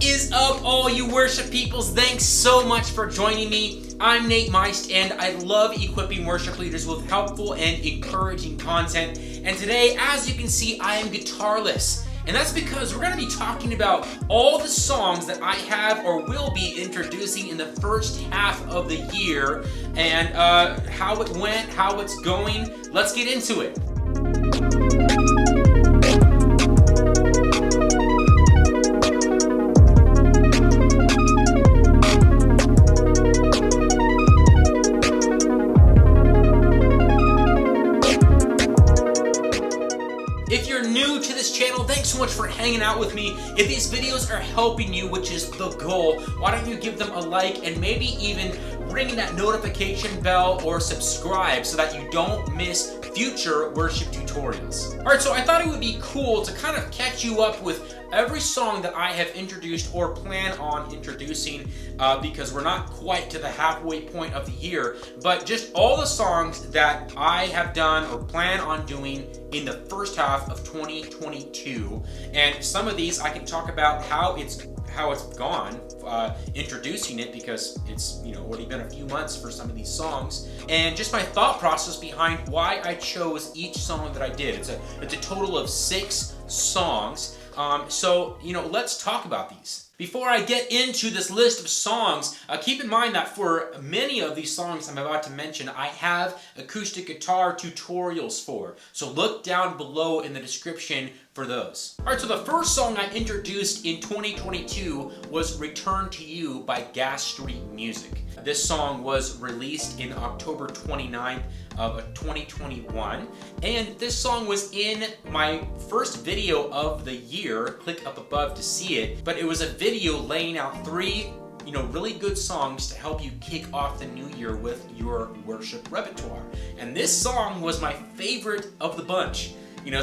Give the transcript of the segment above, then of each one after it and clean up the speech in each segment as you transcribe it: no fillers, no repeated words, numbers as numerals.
is up, all you worship peoples? Thanks so much for joining me. I'm Nate Meist, and I love equipping worship leaders with helpful and encouraging content. And today, as you can see, I am guitarless. And that's because we're going to be talking about all the songs that I have or will be introducing in the first half of the year, and how it went, how it's going. Let's get into it. If you're new to this channel, thanks so much for hanging out with me. If these videos are helping you, which is the goal, why don't you give them a like and maybe even ring that notification bell or subscribe so that you don't miss future worship tutorials. Alright, so I thought it would be cool to kind of catch you up with every song that I have introduced or plan on introducing, because we're not quite to the halfway point of the year, but just all the songs that I have done or plan on doing in the first half of 2022. And some of these I can talk about how it's gone, introducing it, because it's already been a few months for some of these songs, and just my thought process behind why I chose each song that I did. It's a total of 6 songs. So let's talk about these. Before I get into this list of songs, keep in mind that for many of these songs I'm about to mention, I have acoustic guitar tutorials for. So look down below in the description for those. Alright, so the first song I introduced in 2022 was Return to You by Gas Street Music. This song was released in October 29th of 2021, and this song was in my first video of the year. Click up above to see it, but it was a video laying out 3 really good songs to help you kick off the new year with your worship repertoire. And this song was my favorite of the bunch.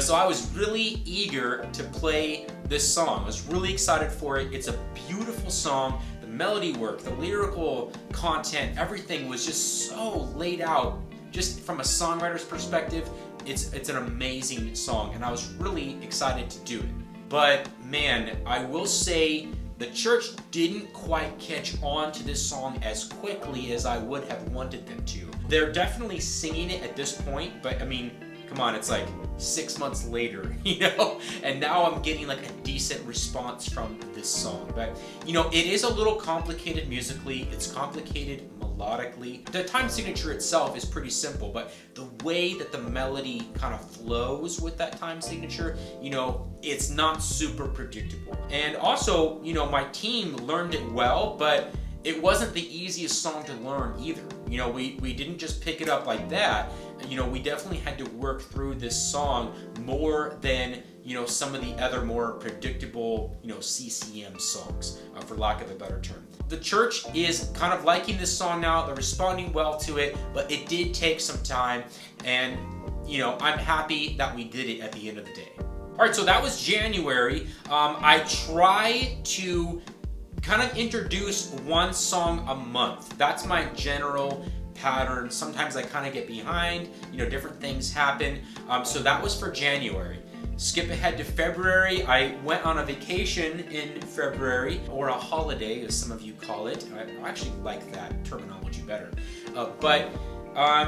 So I was really eager to play this song. I was really excited for it. It's a beautiful song. The melody work, the lyrical content, everything was just so laid out. Just from a songwriter's perspective, it's an amazing song, and I was really excited to do it. But man, I will say the church didn't quite catch on to this song as quickly as I would have wanted them to. They're definitely singing it at this point, but I mean, come on, it's like 6 months later, and now I'm getting like a decent response from this song. But it is a little complicated musically, it's complicated melodically. The time signature itself is pretty simple, but the way that the melody kind of flows with that time signature, it's not super predictable. And also, my team learned it well, but it wasn't the easiest song to learn either. We didn't just pick it up like that. We definitely had to work through this song more than some of the other more predictable CCM songs, for lack of a better term. The church is kind of liking this song now. They're responding well to it, but it did take some time, and I'm happy that we did it at the end of the day. Alright, so that was January. I try to kind of introduce one song a month. That's my general pattern. Sometimes I kind of get behind, different things happen. So that was for January. Skip ahead to February. I went on a vacation in February, or a holiday as some of you call it. I actually like that terminology better.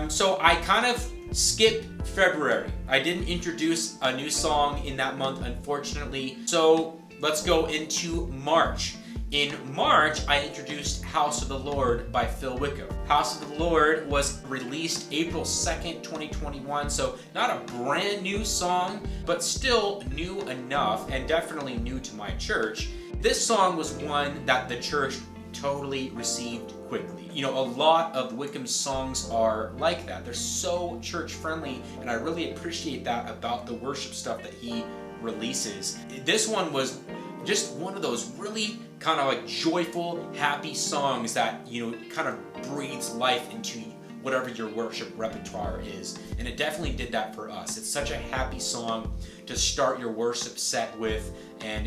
So I kind of skipped February. I didn't introduce a new song in that month, unfortunately. So let's go into March. In March, I introduced House of the Lord by Phil Wickham. House of the Lord was released April 2nd, 2021, so not a brand new song, but still new enough, and definitely new to my church. This song was one that the church totally received quickly. A lot of Wickham's songs are like that. They're so church friendly, and I really appreciate that about the worship stuff that he releases. This one was just one of those really kind of like joyful, happy songs that, kind of breathes life into whatever your worship repertoire is. And it definitely did that for us. It's such a happy song to start your worship set with, and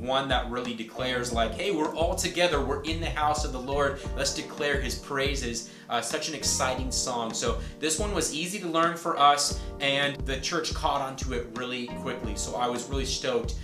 one that really declares like, hey, we're all together, we're in the house of the Lord, let's declare his praises. Such an exciting song. So this one was easy to learn for us, and the church caught onto it really quickly. So I was really stoked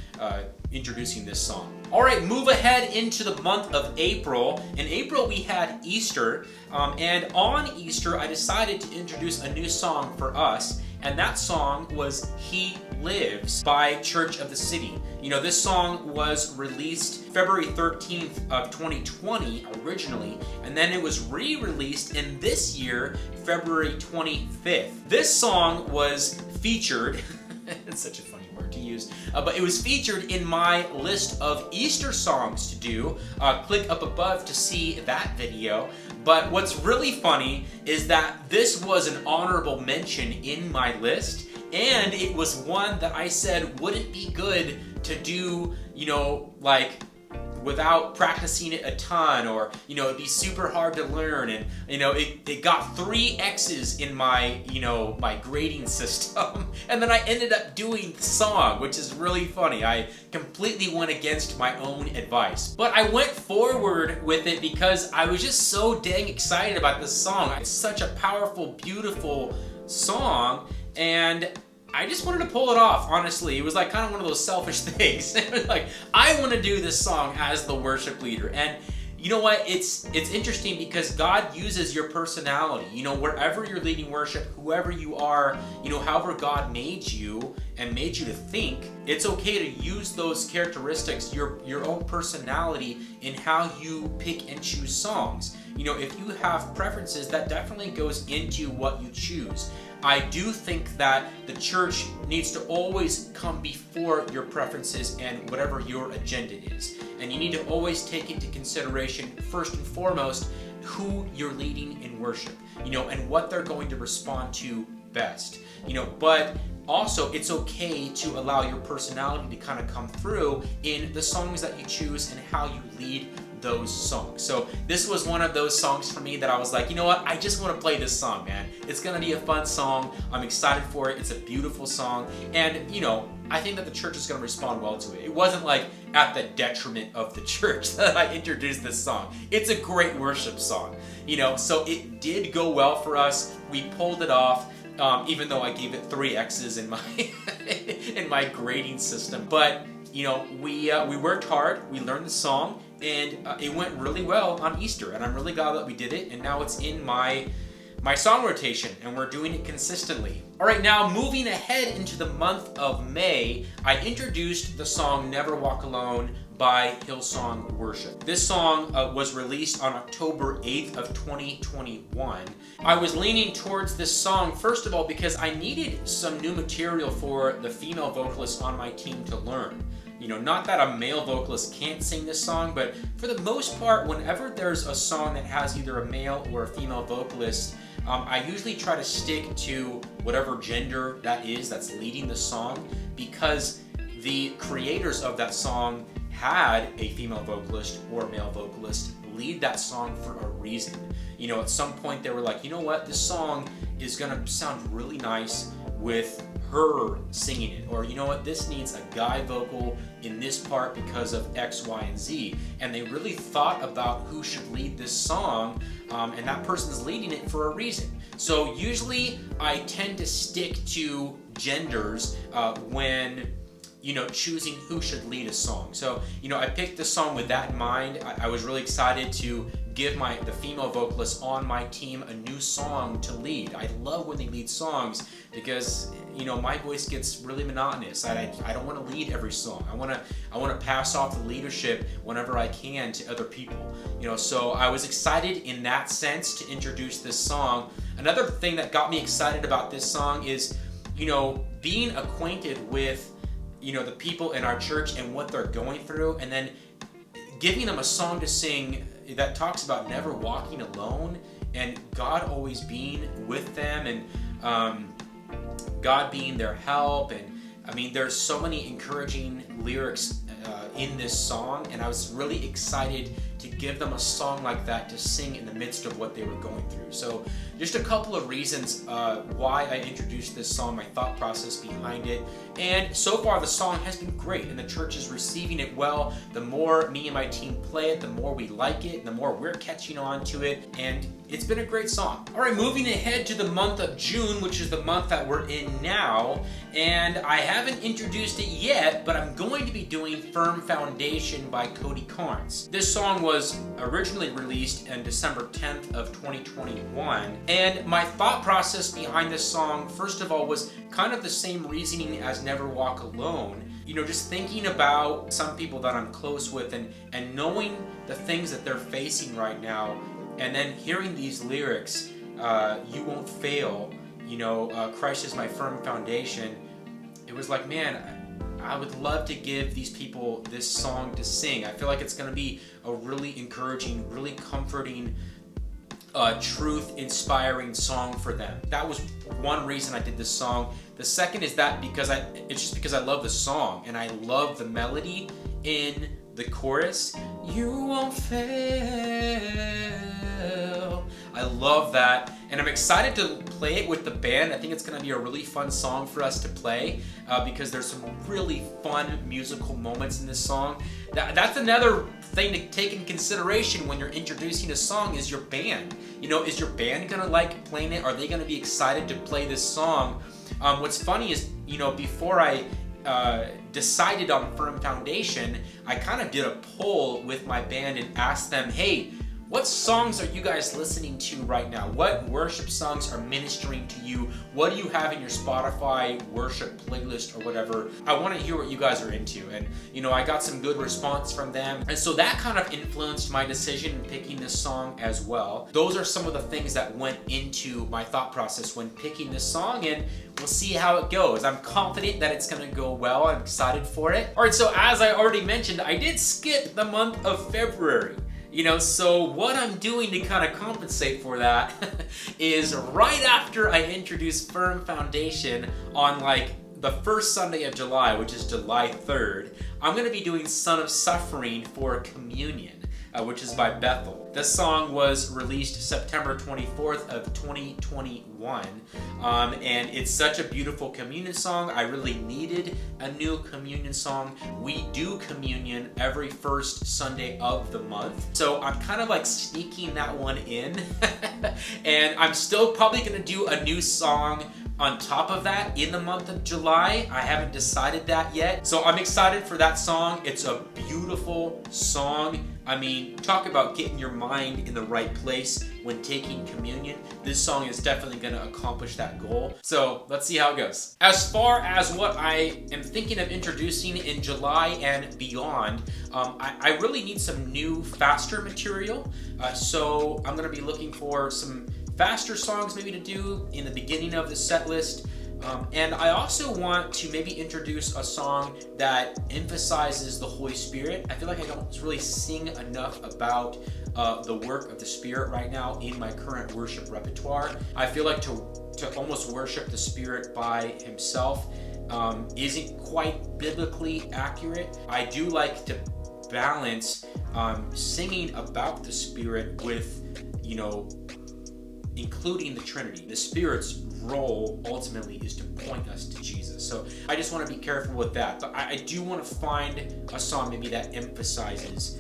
introducing this song. All right, move ahead into the month of April. In April, we had Easter, and on Easter, I decided to introduce a new song for us, and that song was He Lives by Church of the City. You know, this song was released February 13th of 2020 originally, and then it was re-released in this year, February 25th. This song was featured, it's such a funny word to use, but it was featured in my list of Easter songs to do. Click up above to see that video. But what's really funny is that this was an honorable mention in my list, and it was one that I said wouldn't be good to do, you know, like without practicing it a ton, or, you know, it'd be super hard to learn, and, you know, it got 3 X's in my, you know, my grading system, and then I ended up doing the song, which is really funny. I completely went against my own advice. But I went forward with it because I was just so dang excited about this song. It's such a powerful, beautiful song, and I just wanted to pull it off, honestly. It was like kind of one of those selfish things. It was like, I want to do this song as the worship leader. And you know what? It's interesting because God uses your personality. You know, wherever you're leading worship, whoever you are, you know, however God made you and made you to think, it's okay to use those characteristics, your own personality, in how you pick and choose songs. You know, if you have preferences, that definitely goes into what you choose. I do think that the church needs to always come before your preferences and whatever your agenda is. And you need to always take into consideration, first and foremost, who you're leading in worship, you know, and what they're going to respond to best, you know. But also, it's okay to allow your personality to kind of come through in the songs that you choose and how you lead those songs. So this was one of those songs for me that I was like, you know what, I just want to play this song, man. It's gonna be a fun song. I'm excited for it. It's a beautiful song, and you know, I think that the church is gonna respond well to it. It wasn't like at the detriment of the church that I introduced this song. It's a great worship song, you know, so it did go well for us. We pulled it off. Even though I gave it 3 X's in my in my grading system. But you know, we worked hard, we learned the song, and it went really well on Easter, and I'm really glad that we did it, and now it's in my song rotation, and we're doing it consistently. All right, now moving ahead into the month of May, I introduced the song Never Walk Alone by Hillsong Worship. This song was released on October 8th of 2021. I was leaning towards this song, first of all, because I needed some new material for the female vocalists on my team to learn. You know, not that a male vocalist can't sing this song, but for the most part, whenever there's a song that has either a male or a female vocalist, I usually try to stick to whatever gender that is that's leading the song, because the creators of that song had a female vocalist or a male vocalist lead that song for a reason. You know, at some point they were like, you know what, this song is gonna sound really nice with her singing it, or you know what, this needs a guy vocal in this part because of X, Y, and Z. And they really thought about who should lead this song, and that person's leading it for a reason. So usually I tend to stick to genders when, you know, choosing who should lead a song. So, you know, I picked this song with that in mind. I was really excited to give the female vocalists on my team a new song to lead. I love when they lead songs because, you know, my voice gets really monotonous. I don't want to lead every song. I want to pass off the leadership whenever I can to other people. You know, so I was excited in that sense to introduce this song. Another thing that got me excited about this song is, you know, being acquainted with, you know, the people in our church and what they're going through, and then giving them a song to sing that talks about never walking alone and God always being with them, and God being their help. And I mean, there's so many encouraging lyrics in this song, and I was really excited to give them a song like that to sing in the midst of what they were going through. So just a couple of reasons why I introduced this song, my thought process behind it. And so far the song has been great, and the church is receiving it well. The more me and my team play it, the more we like it, and the more we're catching on to it, and it's been a great song. All right, moving ahead to the month of June, which is the month that we're in now, and I haven't introduced it yet, but I'm going to be doing Firm Foundation by Cody Carnes. This song was originally released on December 10th of 2021, and my thought process behind this song, first of all, was kind of the same reasoning as Never Walk Alone. You know, just thinking about some people that I'm close with and knowing the things that they're facing right now, and then hearing these lyrics, you won't fail, you know, Christ is my firm foundation. It was like, man, I would love to give these people this song to sing. I feel like it's going to be a really encouraging, really comforting, truth-inspiring song for them. That was one reason I did this song. The second is that it's just because I love the song and I love the melody in the chorus. You won't fail. I love that, and I'm excited to play it with the band. I think it's going to be a really fun song for us to play because there's some really fun musical moments in this song. That's another thing to take in consideration when you're introducing a song is your band. You know, is your band going to like playing it? Are they going to be excited to play this song? What's funny is, you know, before I decided on Firm Foundation, I kind of did a poll with my band and asked them, hey, what songs are you guys listening to right now? What worship songs are ministering to you? What do you have in your Spotify worship playlist or whatever? I want to hear what you guys are into. And, you know, I got some good response from them. And so that kind of influenced my decision in picking this song as well. Those are some of the things that went into my thought process when picking this song, and we'll see how it goes. I'm confident that it's going to go well. I'm excited for it. All right, so as I already mentioned, I did skip the month of February. You know, so what I'm doing to kind of compensate for that is right after I introduce Firm Foundation on like the first Sunday of July, which is July 3rd, I'm going to be doing Son of Suffering for Communion, which is by Bethel. This song was released September 24th of 2021, and it's such a beautiful communion song. I really needed a new communion song. We do communion every first Sunday of the month, so I'm kind of like sneaking that one in, and I'm still probably going to do a new song on top of that in the month of July. I haven't decided that yet, so I'm excited for that song. It's a beautiful song. I mean, talk about getting your mind in the right place when taking communion. This song is definitely going to accomplish that goal. So let's see how it goes. As far as what I am thinking of introducing in July and beyond, I really need some new, faster material. So I'm going to be looking for some faster songs maybe to do in the beginning of the set list. And I also want to maybe introduce a song that emphasizes the Holy Spirit. I feel like I don't really sing enough about the work of the Spirit right now in my current worship repertoire. I feel like to almost worship the Spirit by himself isn't quite biblically accurate. I do like to balance singing about the Spirit with, you know, including the Trinity. The Spirit's role ultimately is to point us to Jesus. So I just want to be careful with that. But I do want to find a song maybe that emphasizes,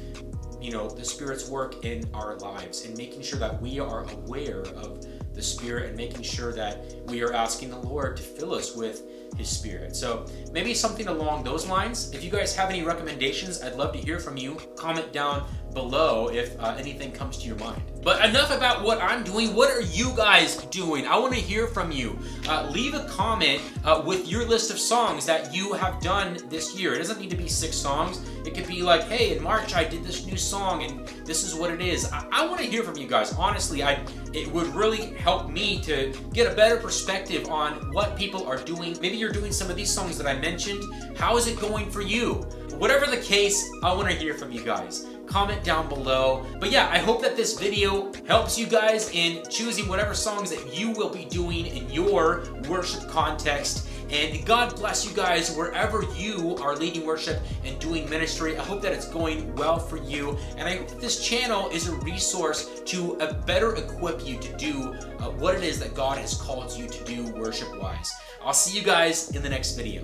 you know, the Spirit's work in our lives and making sure that we are aware of the Spirit and making sure that we are asking the Lord to fill us with His Spirit. So maybe something along those lines. If you guys have any recommendations, I'd love to hear from you. Comment down below if anything comes to your mind. But enough about what I'm doing. What are you guys doing? I want to hear from you. Leave a comment with your list of songs that you have done this year. It doesn't need to be 6 songs. It could be like, hey, in March I did this new song and this is what it is. I want to hear from you guys. Honestly, it would really help me to get a better perspective on what people are doing. Maybe you're doing some of these songs that I mentioned. How is it going for you? Whatever the case, I want to hear from you guys. Comment down below. But yeah, I hope that this video helps you guys in choosing whatever songs that you will be doing in your worship context. And God bless you guys wherever you are leading worship and doing ministry. I hope that it's going well for you. And I hope that this channel is a resource to better equip you to do what it is that God has called you to do worship-wise. I'll see you guys in the next video.